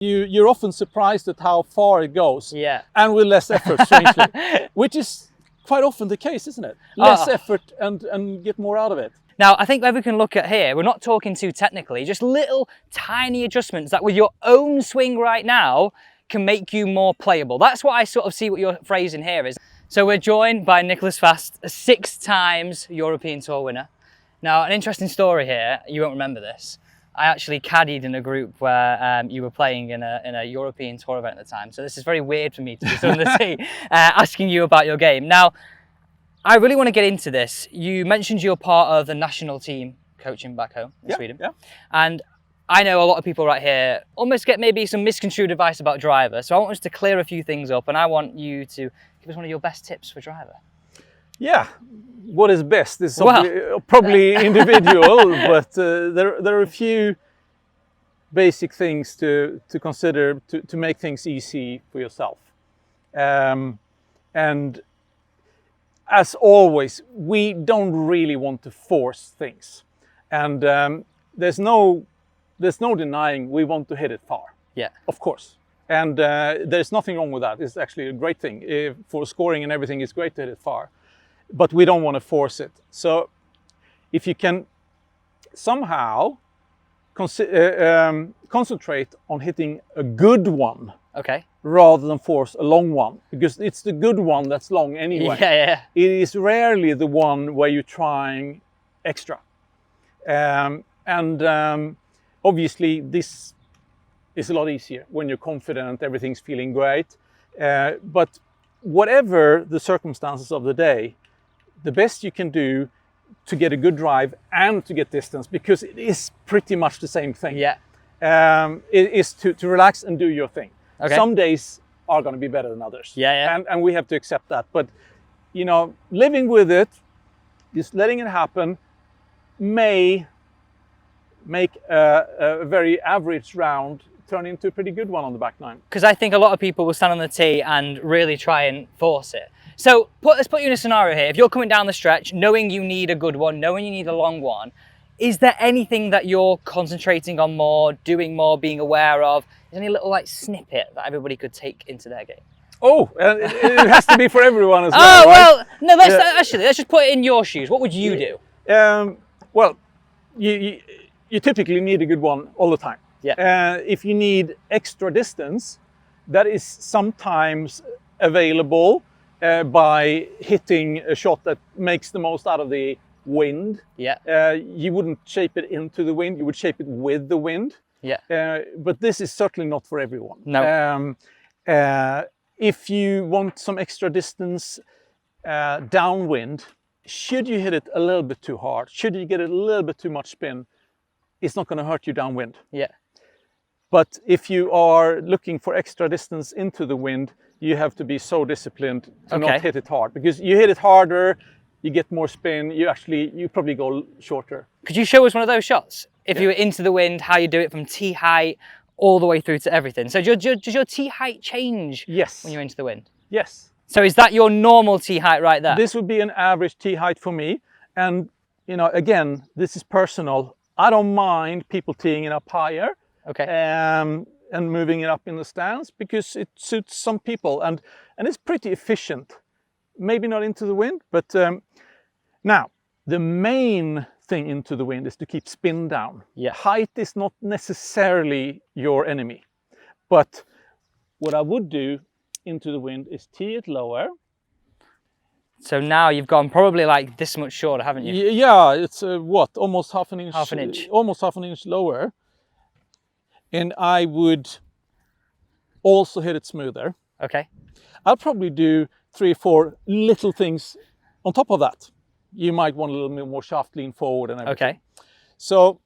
you're often surprised at how far it goes. Yeah. And with less effort, strangely, which is quite often the case, isn't it? Less effort and get more out of it. Now, I think where we can look at here, we're not talking too technically, just little tiny adjustments that with your own swing right now can make you more playable. That's what I sort of see what you're phrasing here is. So we're joined by Niclas Fasth, a 6 times European Tour winner. Now, an interesting story here, you won't remember this. I actually caddied in a group where you were playing in a European Tour event at the time. So this is very weird for me to be stood on the tee asking you about your game. Now, I really want to get into this. You mentioned you're part of the national team coaching back home in Sweden. Yeah. And I know a lot of people right here almost get maybe some misconstrued advice about driver. So I want us to clear a few things up and I want you to give us one of your best tips for driver. Yeah, what is best is probably individual, but there are a few basic things to consider to make things easy for yourself. And as always, we don't really want to force things. And there's no denying we want to hit it far. Yeah. Of course. And there's nothing wrong with that. It's actually a great thing. For scoring and everything, it's great to hit it far. But we don't want to force it. So if you can somehow concentrate on hitting a good one, okay, rather than force a long one, because it's the good one that's long anyway. Yeah. It is rarely the one where you're trying extra. Obviously this is a lot easier when you're confident, everything's feeling great. But whatever the circumstances of the day, the best you can do to get a good drive and to get distance, because it is pretty much the same thing. Yeah. Is to relax and do your thing. Okay. Some days are going to be better than others. Yeah. And we have to accept that. But, you know, living with it, just letting it happen, may make a very average round turn into a pretty good one on the back nine. Because I think a lot of people will stand on the tee and really try and force it. So let's put you in a scenario here. If you're coming down the stretch, knowing you need a good one, knowing you need a long one, is there anything that you're concentrating on more, doing more, being aware of? Is there any little like snippet that everybody could take into their game? Oh, it has to be for everyone as well. Oh, right? well, no, let's just put it in your shoes. What would you do? Well, you typically need a good one all the time. Yeah. If you need extra distance, that is sometimes available by hitting a shot that makes the most out of the wind. Yeah. You wouldn't shape it into the wind, you would shape it with the wind. Yeah. But this is certainly not for everyone. No. If you want some extra distance downwind, should you hit it a little bit too hard, should you get a little bit too much spin, it's not going to hurt you downwind. Yeah. But if you are looking for extra distance into the wind, you have to be so disciplined to not hit it hard, because you hit it harder, you get more spin, you probably go shorter. Could you show us one of those shots? If you were into the wind, how you do it from tee height all the way through to everything. So does your tee height change when you're into the wind? Yes. So is that your normal tee height right there? This would be an average tee height for me. And, you know, again, this is personal. I don't mind people teeing it up higher. Okay. And moving it up in the stands, because it suits some people and it's pretty efficient. Maybe not into the wind, but now the main thing into the wind is to keep spin down. Yeah. Height is not necessarily your enemy, but what I would do into the wind is tee it lower. So now you've gone probably like this much shorter, haven't you? Yeah, it's almost half an inch. Half an inch. Almost half an inch lower. And I would also hit it smoother. Okay. I'll probably do 3 or 4 little things on top of that. You might want a little bit more shaft lean forward and everything. Okay. So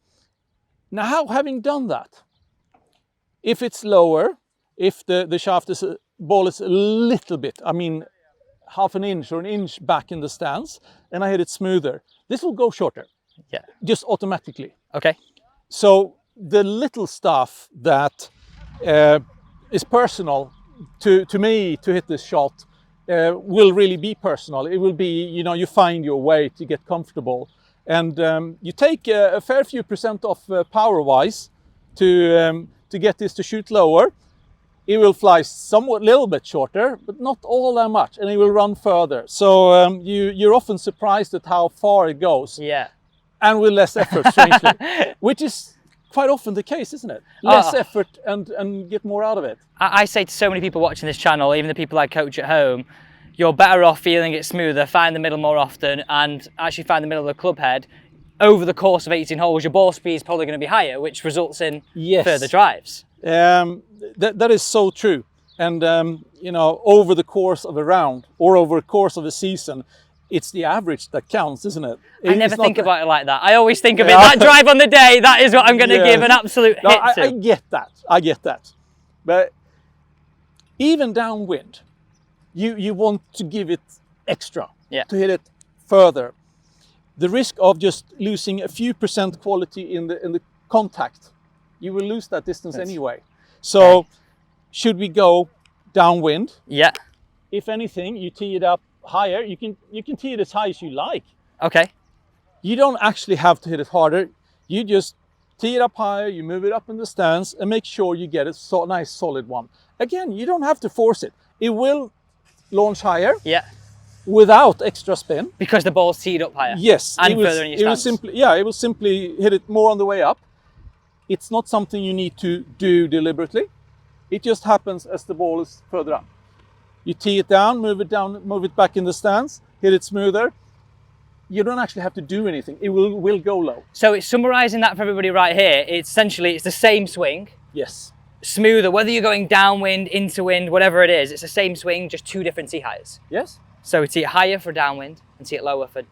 now, having done that, if it's lower, if the shaft ball is a little bit, I mean, half an inch or an inch back in the stance, and I hit it smoother, this will go shorter. Yeah. Just automatically. Okay. So the little stuff that is personal to me to hit this shot will really be personal. It will be, you know, you find your way to get comfortable, and you take a fair few percent off power-wise to to get this to shoot lower, it will fly somewhat little bit shorter, but not all that much, and it will run further. So you're often surprised at how far it goes. Yeah. And with less effort, strangely, which is quite often the case, isn't it? Less effort and get more out of it. I say to so many people watching this channel, even the people I coach at home, you're better off feeling it smoother, find the middle more often, and actually find the middle of the club head. Over the course of 18 holes, your ball speed is probably going to be higher, which results in further drives. That is so true. And you know, over the course of a round or over the course of a season, it's the average that counts, isn't it? I never think about it like that. I always think of it, that drive on the day, that is what I'm going to give an absolute hit to. I get that. I get that. But even downwind, you want to give it extra, to hit it further. The risk of just losing a few % quality in the contact, you will lose that distance anyway. So should we go downwind? Yeah. If anything, you tee it up higher. You can tee it as high as you like. Okay. You don't actually have to hit it harder. You just tee it up higher, you move it up in the stance, and make sure you get a nice solid one. Again, you don't have to force it. It will launch higher. Yeah. Without extra spin. Because the ball's teed up higher. Yes. And further in your stance. It will simply hit it more on the way up. It's not something you need to do deliberately. It just happens as the ball is further up. You tee it down, move it back in the stance, hit it smoother. You don't actually have to do anything. It will go low. So it's summarizing that for everybody right here. It's essentially, it's the same swing. Yes. Smoother, whether you're going downwind, into wind, whatever it is, it's the same swing, just two different tee heights. Yes. So we tee it higher for downwind and tee it lower for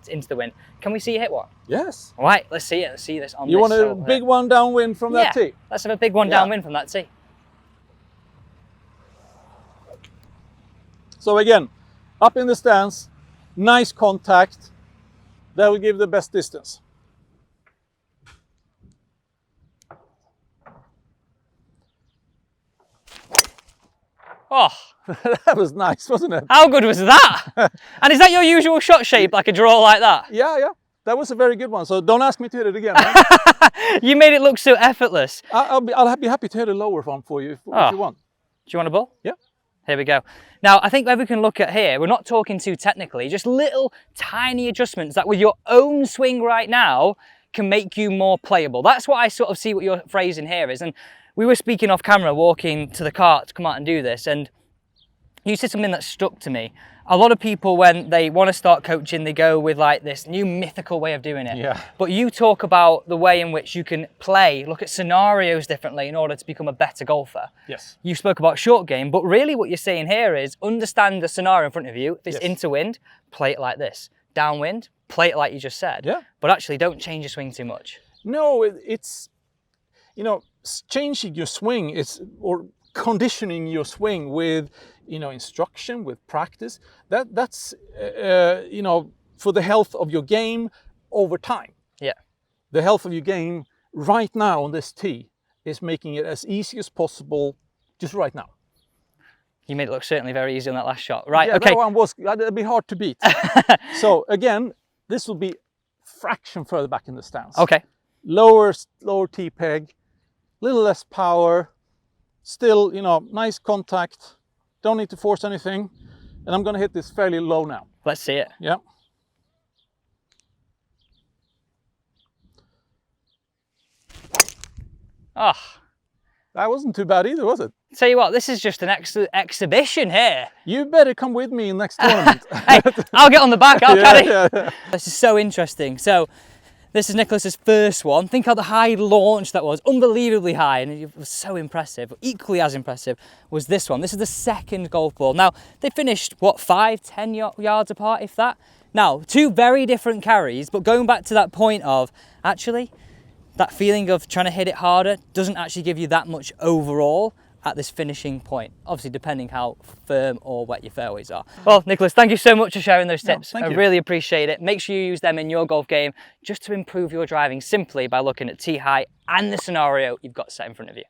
into the wind. Can we see you hit one? Yes. All right, let's see it. Let's see this on You want a big one downwind from that tee? Let's have a big one downwind from that tee. So again, up in the stance, nice contact. That will give the best distance. Oh, that was nice, wasn't it? How good was that? And is that your usual shot shape, like a draw like that? Yeah. That was a very good one. So don't ask me to hit it again. Right? You made it look so effortless. I'll be happy to hit a lower one for you if you want. Do you want a ball? Yeah. Here we go. Now, I think where we can look at here, we're not talking too technically, just little tiny adjustments that with your own swing right now can make you more playable. That's what I sort of see what your phrasing here is. And we were speaking off camera, walking to the cart to come out and do this, and you said something that stuck to me. A lot of people, when they want to start coaching, they go with like this new mythical way of doing it. Yeah. But you talk about the way in which you can play, look at scenarios differently in order to become a better golfer. Yes. You spoke about short game, but really what you're saying here is understand the scenario in front of you. If it's into wind, play it like this. Downwind, play it like you just said. Yeah. But actually don't change your swing too much. No, it's, you know, changing your swing or conditioning your swing with, you know, instruction, with practice, that's you know, for the health of your game over time. Yeah. The health of your game right now on this tee is making it as easy as possible just right now. You made it look certainly very easy on that last shot. Right, yeah, okay. That one that'd be hard to beat. So again, this will be fraction further back in the stance. Okay. Lower tee peg, little less power, still, you know, nice contact. Don't need to force anything. And I'm going to hit this fairly low now. Let's see it. Yeah. Oh. That wasn't too bad either, was it? Tell you what, this is just an exhibition here. You better come with me in next tournament. Hey, I'll get on the back, I'll carry. Yeah. This is so interesting. So, this is Niclas's first one. Think how the high launch that was, unbelievably high, and it was so impressive. Equally as impressive was this one. This is the second golf ball. Now, they finished, what, 5-10 yards apart, if that? Now, two very different carries, but going back to that point of, actually, that feeling of trying to hit it harder doesn't actually give you that much overall at this finishing point, obviously depending how firm or wet your fairways are. Well, Niclas, thank you so much for sharing those tips. I really appreciate it. Make sure you use them in your golf game just to improve your driving simply by looking at tee height and the scenario you've got set in front of you.